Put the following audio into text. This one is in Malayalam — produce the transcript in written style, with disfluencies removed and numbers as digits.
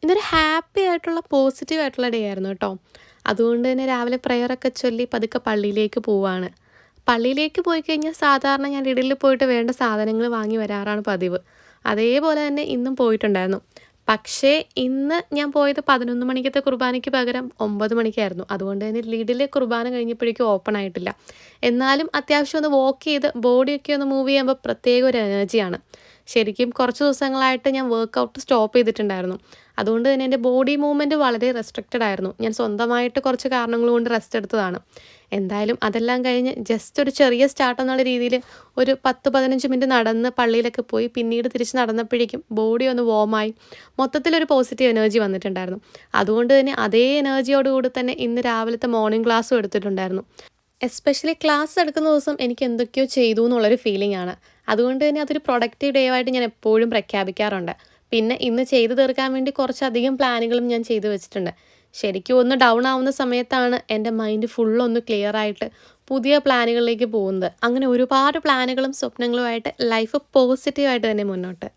ഇന്നൊരു ഹാപ്പി ആയിട്ടുള്ള പോസിറ്റീവ് ആയിട്ടുള്ള ഡേ ആയിരുന്നു കേട്ടോ. അതുകൊണ്ട് തന്നെ രാവിലെ പ്രയറൊക്കെ ചൊല്ലി പതുക്കെ പള്ളിയിലേക്ക് പോവാണ്. പള്ളിയിലേക്ക് പോയി കഴിഞ്ഞാൽ സാധാരണ ഞാൻ ഇടയിൽ പോയിട്ട് വേണ്ട സാധനങ്ങൾ വാങ്ങി വരാറാണ് പതിവ്. അതേപോലെ തന്നെ ഇന്നും പോയിട്ടുണ്ടായിരുന്നു. പക്ഷേ ഇന്ന് ഞാൻ പോയത് 11 മണിക്കത്തെ കുർബാനയ്ക്ക് പകരം 9 മണിക്കായിരുന്നു. അതുകൊണ്ട് തന്നെ ലിഡിൽ കുർബാന കഴിഞ്ഞപ്പോഴേക്കും ഓപ്പൺ ആയിട്ടില്ല. എന്നാലും അത്യാവശ്യം ഒന്ന് വാക്ക് ചെയ്ത് ബോഡിയൊക്കെ ഒന്ന് മൂവ് ചെയ്യുമ്പോൾ പ്രത്യേക ഒരു എനർജിയാണ്. ശരിക്കും കുറച്ച് ദിവസങ്ങളായിട്ട് ഞാൻ വർക്കൗട്ട് സ്റ്റോപ്പ് ചെയ്തിട്ടുണ്ടായിരുന്നു. അതുകൊണ്ട് തന്നെ എൻ്റെ ബോഡി മൂവ്മെൻറ്റ് വളരെ റെസ്ട്രിക്റ്റഡ് ആയിരുന്നു. ഞാൻ സ്വന്തമായിട്ട് കുറച്ച് കാരണങ്ങൾ കൊണ്ട് റെസ്റ്റ് എടുത്തതാണ്. എന്തായാലും അതെല്ലാം കഴിഞ്ഞ് ജസ്റ്റ് ഒരു ചെറിയ സ്റ്റാർട്ട് എന്നുള്ള രീതിയിൽ ഒരു 10-15 മിനിറ്റ് നടന്ന് പള്ളിയിലൊക്കെ പോയി പിന്നീട് തിരിച്ച് നടന്നപ്പോഴേക്കും ബോഡി ഒന്ന് വോമായി മൊത്തത്തിലൊരു പോസിറ്റീവ് എനർജി വന്നിട്ടുണ്ടായിരുന്നു. അതുകൊണ്ട് തന്നെ അതേ എനർജിയോടുകൂടി തന്നെ ഇന്ന് രാവിലത്തെ മോർണിംഗ് ക്ലാസ്സും എടുത്തിട്ടുണ്ടായിരുന്നു. എസ്പെഷ്യലി ക്ലാസ് എടുക്കുന്ന ദിവസം എനിക്ക് എന്തൊക്കെയോ ചെയ്തു എന്നുള്ളൊരു ഫീലിംഗ് ആണ്. അതുകൊണ്ട് തന്നെ അതൊരു പ്രൊഡക്റ്റീവ് ഡേ ആയിട്ട് ഞാൻ എപ്പോഴും പ്രഖ്യാപിക്കാറുണ്ട്. പിന്നെ ഇന്ന് ചെയ്തു തീർക്കാൻ വേണ്ടി കുറച്ചധികം പ്ലാനുകളും ഞാൻ ചെയ്തു വെച്ചിട്ടുണ്ട്. ശരിക്കും ഒന്ന് ഡൗൺ ആവുന്ന സമയത്താണ് എൻ്റെ മൈൻഡ് ഫുള്ളൊന്ന് ക്ലിയർ ആയിട്ട് പുതിയ പ്ലാനുകളിലേക്ക് പോകുന്നത്. അങ്ങനെ ഒരുപാട് പ്ലാനുകളും സ്വപ്നങ്ങളുമായിട്ട് ലൈഫ് പോസിറ്റീവായിട്ട് തന്നെ മുന്നോട്ട്